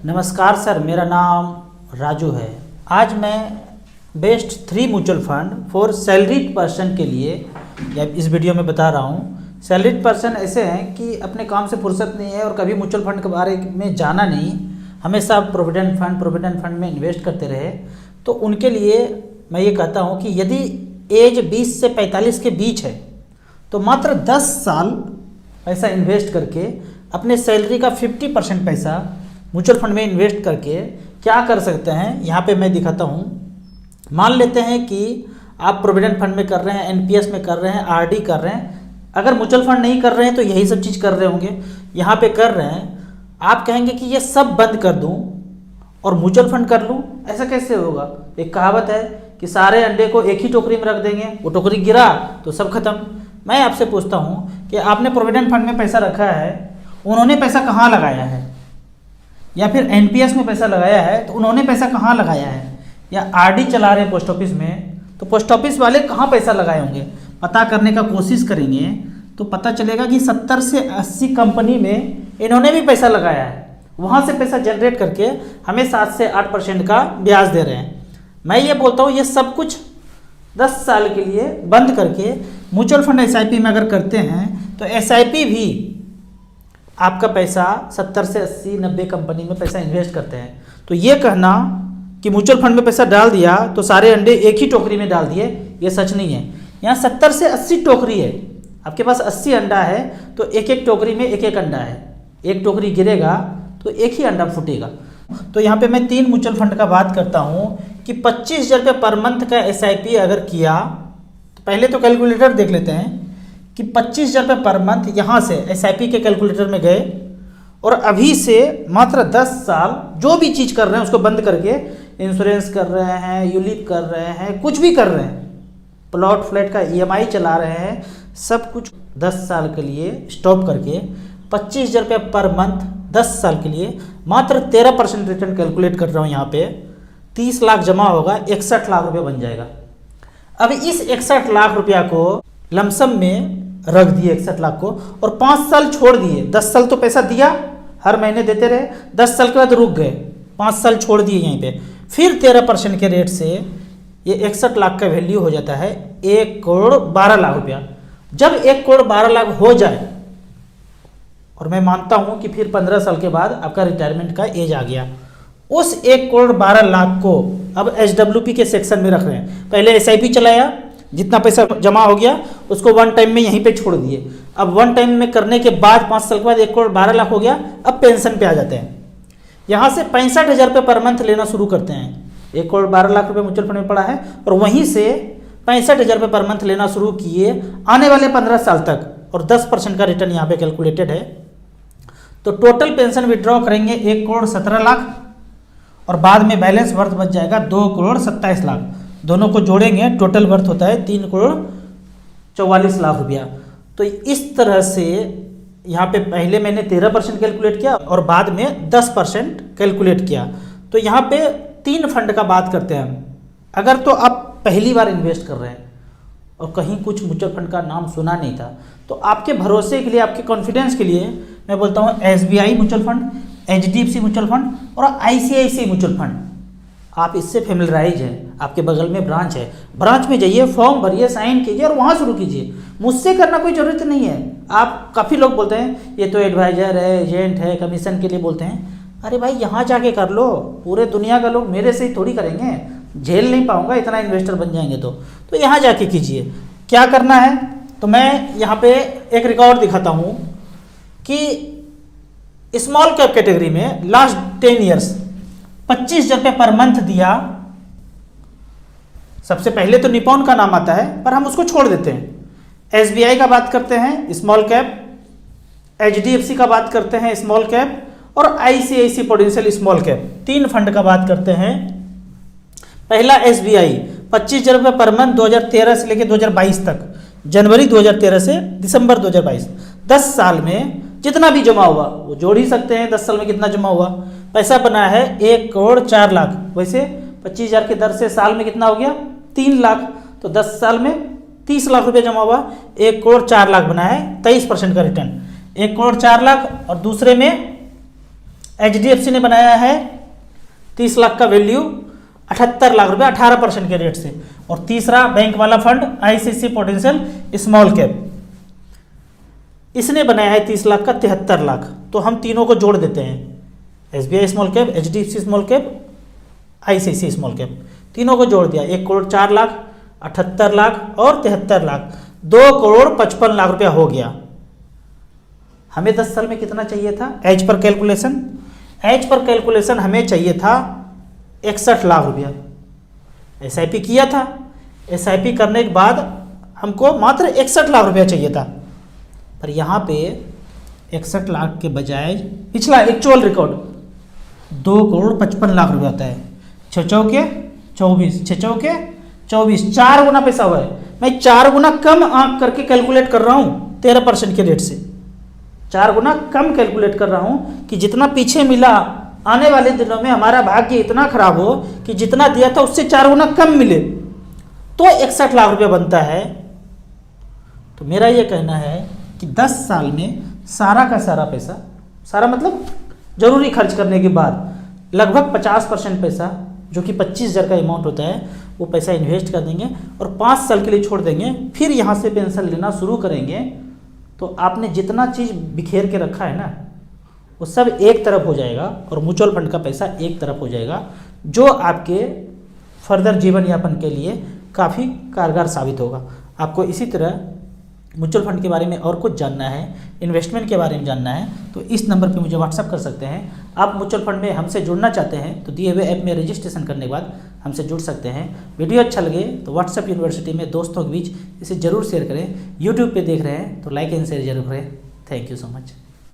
नमस्कार सर, मेरा नाम राजू है। आज मैं best 3 mutual fund for salaried person के लिए या इस वीडियो में बता रहा हूँ। सैलरीड पर्सन ऐसे हैं कि अपने काम से फुर्सत नहीं है और कभी म्यूचुअल फंड के बारे में जाना नहीं, हमेशा प्रोविडेंट फंड में इन्वेस्ट करते रहे। तो उनके लिए मैं ये कहता हूँ कि यदि एज 20 से 45 के बीच है तो मात्र 10 साल पैसा इन्वेस्ट करके अपने सैलरी का 50% पैसा म्यूचुअल फंड में इन्वेस्ट करके क्या कर सकते हैं, यहाँ पे मैं दिखाता हूँ। मान लेते हैं कि आप प्रोविडेंट फंड में कर रहे हैं, एनपीएस में कर रहे हैं, आरडी कर रहे हैं। अगर म्यूचुअल फंड नहीं कर रहे हैं तो यही सब चीज़ कर रहे होंगे, यहाँ पे कर रहे हैं। आप कहेंगे कि ये सब बंद कर दूँ और म्यूचुअल फंड कर लूँ, ऐसा कैसे होगा? एक कहावत है कि सारे अंडे को एक ही टोकरी में रख देंगे, वो टोकरी गिरा तो सब खत्म। मैं आपसे पूछता हूँ कि आपने प्रोविडेंट फंड में पैसा रखा है, उन्होंने पैसा कहाँ लगाया है? या फिर एनपीएस में पैसा लगाया है तो उन्होंने पैसा कहाँ लगाया है? या आरडी चला रहे हैं पोस्ट ऑफिस में तो पोस्ट ऑफिस वाले कहाँ पैसा लगाए होंगे? पता करने का कोशिश करेंगे तो पता चलेगा कि 70 से 80 कंपनी में इन्होंने भी पैसा लगाया है, वहाँ से पैसा जनरेट करके हमें 7 से 8% का ब्याज दे रहे हैं। मैं ये बोलता हूँ ये सब कुछ 10 साल के लिए बंद करके म्यूचुअल फंड एसआईपी में अगर करते हैं तो एसआईपी भी आपका पैसा 70 से 80 90 कंपनी में पैसा इन्वेस्ट करते हैं। तो ये कहना कि म्यूचुअल फंड में पैसा डाल दिया तो सारे अंडे एक ही टोकरी में डाल दिए, ये सच नहीं है। यहाँ 70 से 80 टोकरी है, आपके पास 80 अंडा है तो एक एक टोकरी में एक एक अंडा है। एक टोकरी गिरेगा तो एक ही अंडा फूटेगा। तो यहाँ पे मैं 3 म्यूचुअल फंड का बात करता हूँ कि 25,000 रुपये पर मंथ का एसआईपी अगर किया तो पहले तो कैलकुलेटर देख लेते हैं कि 25,000 रुपये पर मंथ यहाँ से एसआईपी के कैलकुलेटर में गए और अभी से मात्र 10 साल जो भी चीज़ कर रहे हैं उसको बंद करके इंश्योरेंस कर रहे हैं, यूलिप कर रहे हैं, कुछ भी कर रहे हैं, प्लॉट फ्लैट का ईएमआई चला रहे हैं, सब कुछ 10 साल के लिए स्टॉप करके 25,000 रुपये पर मंथ 10 साल के लिए मात्र 13% रिटर्न कैलकुलेट कर रहा हूँ। यहाँ पे 30 लाख जमा होगा, 61 लाख रुपये बन जाएगा। अब इस 61 लाख रुपया को लमसम में रख दिए 61 लाख को और 5 साल छोड़ दिए। 10 साल तो पैसा दिया, हर महीने देते रहे, 10 साल के बाद रुक गए, 5 साल छोड़ दिए यहीं पे। फिर 13% के रेट से ये 61 लाख का वैल्यू हो जाता है 1 करोड़ 12 लाख रुपया। जब 1 करोड़ 12 लाख हो जाए और मैं मानता हूँ कि फिर 15 साल के बाद आपका रिटायरमेंट का एज आ गया, उस 1 करोड़ 12 लाख को अब एचडब्ल्यूपी के सेक्शन में रख रहे हैं। पहले एसआईपी चलाया, जितना पैसा जमा हो गया उसको वन टाइम में यहीं पे छोड़ दिए। अब वन टाइम में करने के बाद 5 साल के बाद 1 करोड़ 12 लाख हो गया, अब पेंशन पे आ जाते हैं। यहाँ से 65,000 रुपये पर मंथ लेना शुरू करते हैं। 1 करोड़ 12 लाख रुपये म्यूचुअल फंड में पड़ा है और वहीं से 65,000 रुपये पर मंथ लेना शुरू किए आने वाले 15 साल तक और 10% का रिटर्न यहाँ पे कैलकुलेटेड है। तो टोटल पेंशन विड्रॉ करेंगे 1 करोड़ 17 लाख और बाद में बैलेंस वर्थ बच जाएगा 2 करोड़ 27 लाख। दोनों को जोड़ेंगे टोटल वर्थ होता है 3 करोड़ 44 लाख रुपया। तो इस तरह से यहाँ पे पहले मैंने 13% कैलकुलेट किया और बाद में 10% कैलकुलेट किया। तो यहाँ पे 3 फंड का बात करते हैं हम। अगर तो आप पहली बार इन्वेस्ट कर रहे हैं और कहीं कुछ म्यूचुअल फंड का नाम सुना नहीं था तो आपके भरोसे के लिए, आपके कॉन्फिडेंस के लिए मैं बोलता हूँ SBI mutual fund, HDFC mutual fund और आईसीआईसीआई म्यूचुअल फंड। आप इससे फेमिलराइज हैं, आपके बगल में ब्रांच है, ब्रांच में जाइए, फॉर्म भरिए, साइन कीजिए और वहाँ शुरू कीजिए। मुझसे करना कोई ज़रूरत नहीं है। आप काफ़ी लोग बोलते हैं ये तो एडवाइजर है, एजेंट है, कमीशन के लिए बोलते हैं। अरे भाई यहाँ जाके कर लो, पूरे दुनिया का लोग मेरे से ही थोड़ी करेंगे, झेल नहीं पाऊंगा इतना इन्वेस्टर बन जाएंगे। तो यहाँ जाके कीजिए। क्या करना है तो मैं यहाँ पे एक रिकॉर्ड दिखाता हूँ कि स्मॉल कैप कैटेगरी में लास्ट 10 ईयर्स 25,000 रुपये पर मंथ दिया। सबसे पहले तो निपॉन का नाम आता है पर हम उसको छोड़ देते हैं। एसबीआई का बात करते हैं स्मॉल कैप, एचडीएफसी का बात करते हैं स्मॉल कैप और ICICI Prudential small cap. 3 fund का बात करते हैं। पहला एसबीआई 25,000 रुपये पर मंथ 2013 से लेकर 2022 तक, जनवरी 2013 से दिसंबर 2022, 10 साल में जितना भी जमा हुआ वो जोड़ ही सकते हैं। 10 साल में कितना जमा हुआ, पैसा बना है 1 करोड़ 4 लाख। वैसे 25,000 की दर से साल में कितना हो गया 3 लाख। तो 10 साल में 30 लाख रुपए जमा हुआ, 1 करोड़ 4 लाख बना है, 23% का रिटर्न। 1 करोड़ 4 लाख और दूसरे में HDFC ने बनाया है 30 लाख का वैल्यू 78 लाख रुपए 18% के रेट से। और तीसरा बैंक वाला fund ICICI prudential small cap, इसने बनाया है 30 लाख का 73 लाख। तो हम तीनों को जोड़ देते हैं, SBI small cap, HDFC small cap, ICICI small cap, तीनों को जोड़ दिया 1 करोड़ 4 लाख, 78 लाख और 73 लाख, 2 करोड़ 55 लाख रुपया हो गया। हमें 10 साल में कितना चाहिए था? एज पर कैलकुलेशन हमें चाहिए था 61 लाख रुपया। SIP किया था, SIP करने के बाद हमको मात्र 61 लाख रुपया चाहिए था, पर यहाँ पे 61 लाख के बजाय पिछला एक्चुअल रिकॉर्ड 2 करोड़ 55 लाख रुपया होता है। 6 चौके 24, 6 चौके 24, 4 गुना पैसा हुआ है। मैं 4 गुना कम आंक करके कैलकुलेट कर रहा हूँ 13% के रेट से, 4 गुना कम कैलकुलेट कर रहा हूँ कि जितना पीछे मिला आने वाले दिनों में हमारा भाग्य इतना खराब हो कि जितना दिया था उससे 4 गुना कम मिले तो 61 लाख रुपया बनता है। तो मेरा ये कहना है कि 10 साल में सारा का सारा पैसा, सारा मतलब जरूरी खर्च करने के बाद लगभग 50% पैसा, जो कि 25,000 का अमाउंट होता है, वो पैसा इन्वेस्ट कर देंगे और 5 साल के लिए छोड़ देंगे, फिर यहाँ से पेंशन लेना शुरू करेंगे। तो आपने जितना चीज़ बिखेर के रखा है ना, वो सब एक तरफ हो जाएगा और म्यूचुअल फंड का पैसा एक तरफ हो जाएगा, जो आपके फर्दर जीवन यापन के लिए काफ़ी कारगर साबित होगा। आपको इसी तरह म्यूचुअल फंड के बारे में और कुछ जानना है, इन्वेस्टमेंट के बारे में जानना है, तो इस नंबर पे मुझे व्हाट्सअप कर सकते हैं। आप म्यूचुअल फंड में हमसे जुड़ना चाहते हैं तो दिए हुए ऐप में रजिस्ट्रेशन करने के बाद हमसे जुड़ सकते हैं। वीडियो अच्छा लगे तो व्हाट्सअप यूनिवर्सिटी में दोस्तों के बीच इसे ज़रूर शेयर करें। यूट्यूब पे देख रहे हैं तो लाइक एंड शेयर जरूर करें। Thank you so much.